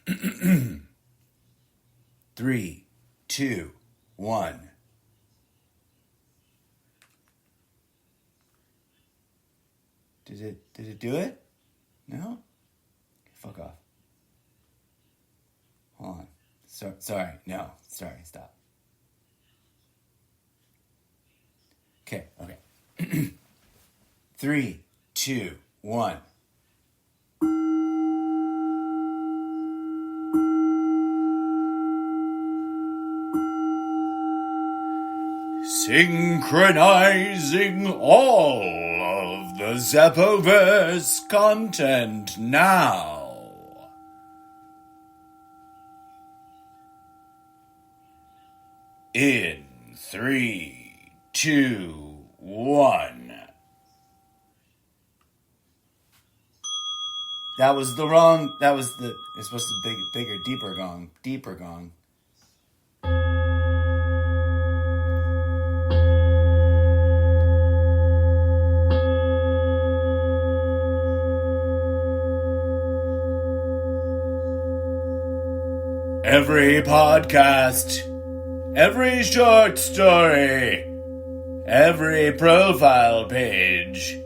3, 2, 1. Did it do it? No? Fuck off. Hold on. Sorry. No. Sorry. Stop. Okay. 3, 2, 1. Synchronizing all of the Zeppoverse content now. In 3, 2, 1. It's supposed to be bigger, deeper gong. Every podcast, every short story, every profile page,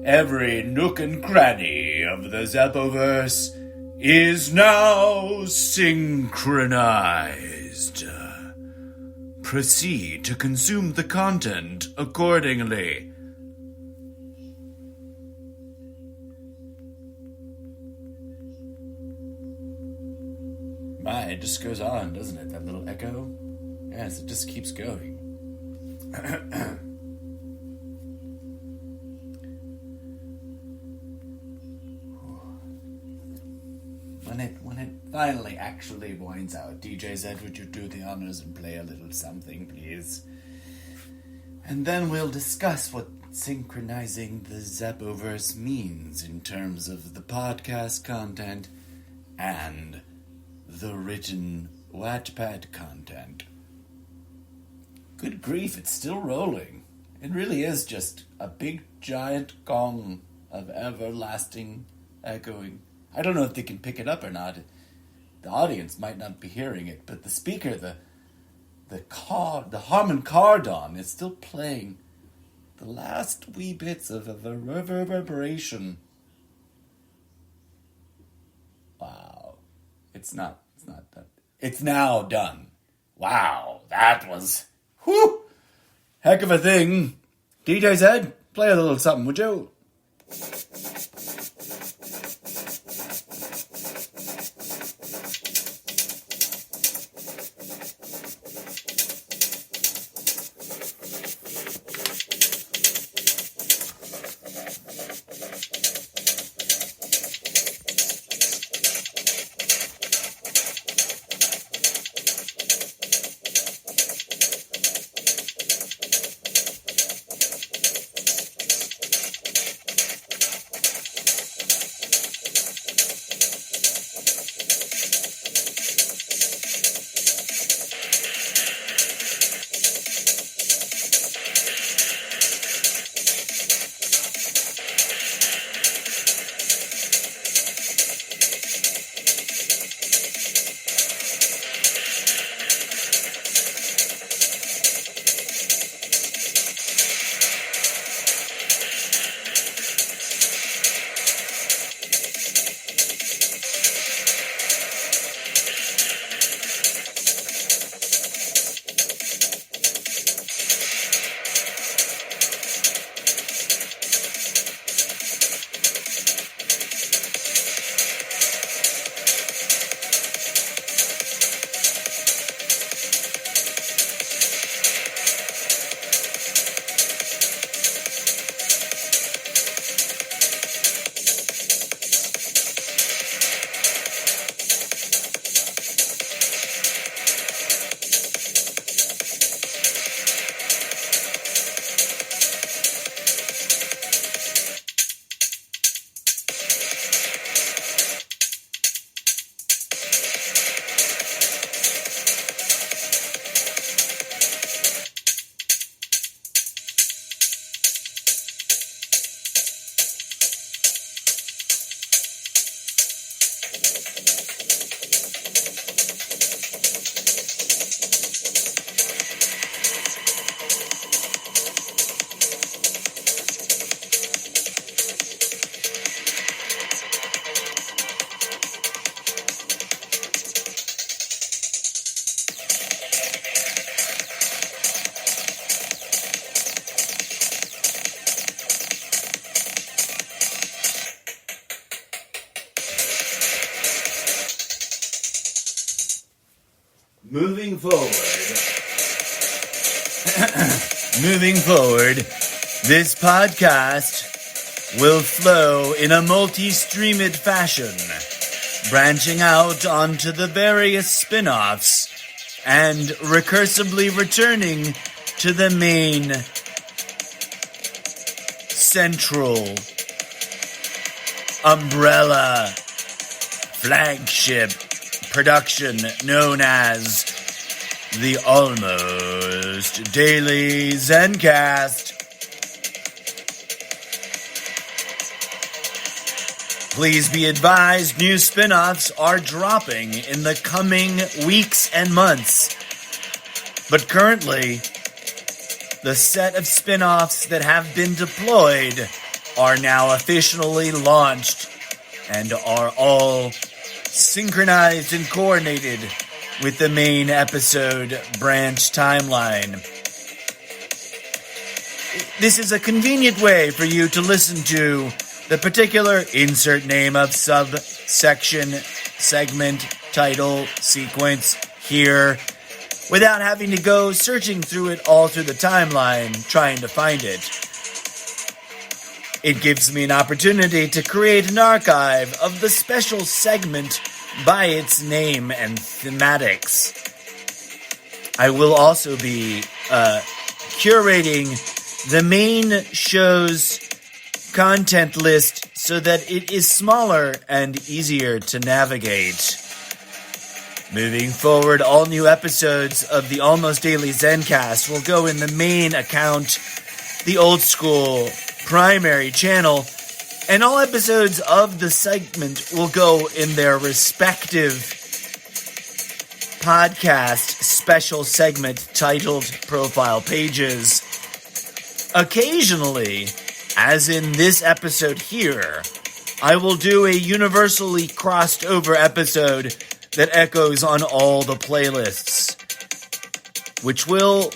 every nook and cranny of the Zeppoverse is now synchronized. Proceed to consume the content accordingly. It just goes on, doesn't it? That little echo? Yes, it just keeps going. When it finally actually winds out, DJ Zed, would you do the honors and play a little something, please? And then we'll discuss what synchronizing the Zeppoverse means in terms of the podcast content and the written Wattpad content. Good grief, it's still rolling. It really is just a big giant gong of everlasting echoing. I don't know if they can pick it up or not. The audience might not be hearing it, but the speaker, the Harman Kardon is still playing the last wee bits of a reverberation. Wow. It's not done. It's now done. Wow, that was heck of a thing. DJ Zed, play a little something, would you? Moving forward, this podcast will flow in a multi-streamed fashion, branching out onto the various spin-offs and recursively returning to the main central umbrella flagship production known as the Almost Daily Zencast. Please be advised, new spin-offs are dropping in the coming weeks and months. But currently, the set of spin-offs that have been deployed are now officially launched and are all synchronized and coordinated with the main episode branch timeline. This is a convenient way for you to listen to the particular insert name of subsection, segment, title, sequence here without having to go searching through it all through the timeline trying to find it. It gives me an opportunity to create an archive of the special segment by its name and thematics. I will also be curating the main show's content list so that it is smaller and easier to navigate. Moving forward, all new episodes of the Almost Daily Zencast will go in the main account, the old school primary channel, and all episodes of the segment will go in their respective podcast special segment titled profile pages. Occasionally, as in this episode here, I will do a universally crossed over episode that echoes on all the playlists, which will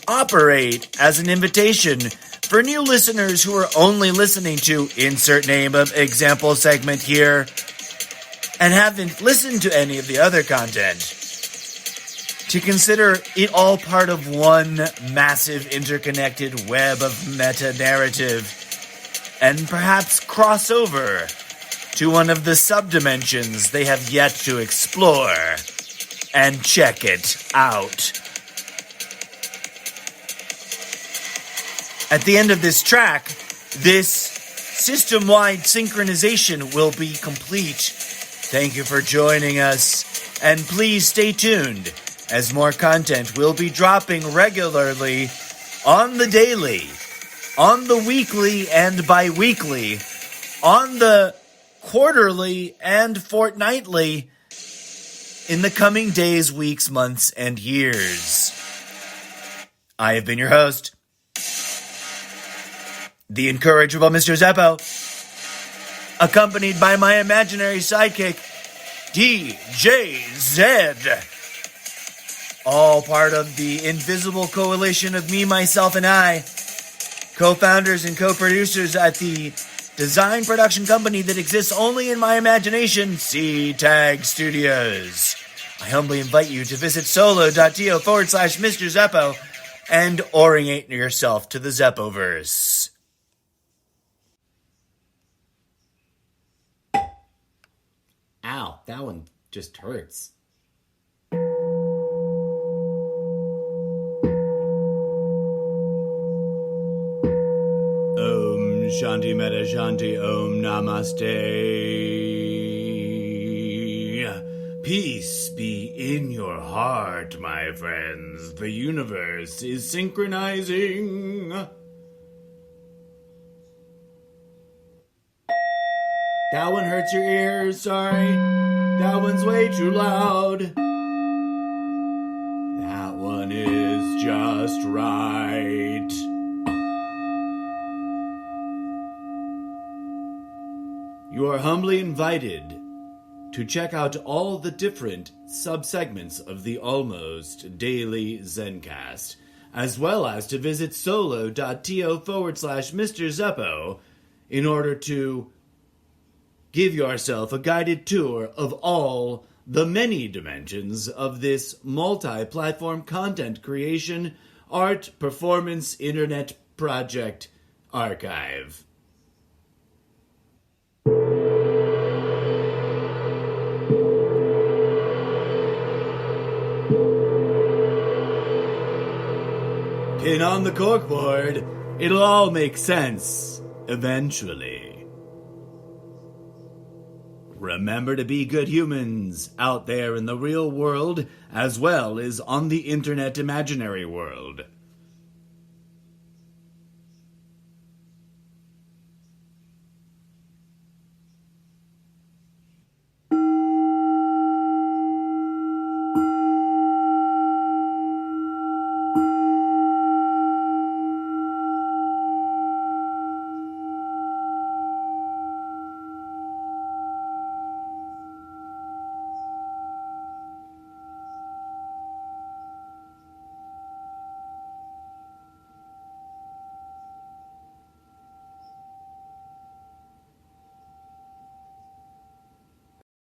operate as an invitation for new listeners who are only listening to insert name of example segment here and haven't listened to any of the other content, to consider it all part of one massive interconnected web of meta-narrative and perhaps cross over to one of the subdimensions they have yet to explore and check it out. At the end of this track, this system-wide synchronization will be complete. Thank you for joining us, and please stay tuned, as more content will be dropping regularly on the daily, on the weekly and bi-weekly, on the quarterly and fortnightly, in the coming days, weeks, months, and years. I have been your host, the incorrigible Mr. Zeppo, accompanied by my imaginary sidekick, DJ Zed. All part of the invisible coalition of me, myself, and I, co-founders and co-producers at the design production company that exists only in my imagination, C-Tag Studios. I humbly invite you to visit solo.to/Mr. Zeppo and orient yourself to the Zeppoverse. Ow, that one just hurts. Om Shanti Meta Shanti Om Namaste. Peace be in your heart, my friends. The universe is synchronizing. That one hurts your ears, sorry. That one's way too loud. That one is just right. You are humbly invited to check out all the different sub-segments of the Almost Daily Zencast, as well as to visit solo.to/Mr. Zeppo in order to give yourself a guided tour of all The many dimensions of this multi-platform content creation, art, performance, internet project archive. Pin on the corkboard. It'll all make sense, eventually. Remember to be good humans out there in the real world, as well as on the internet imaginary world.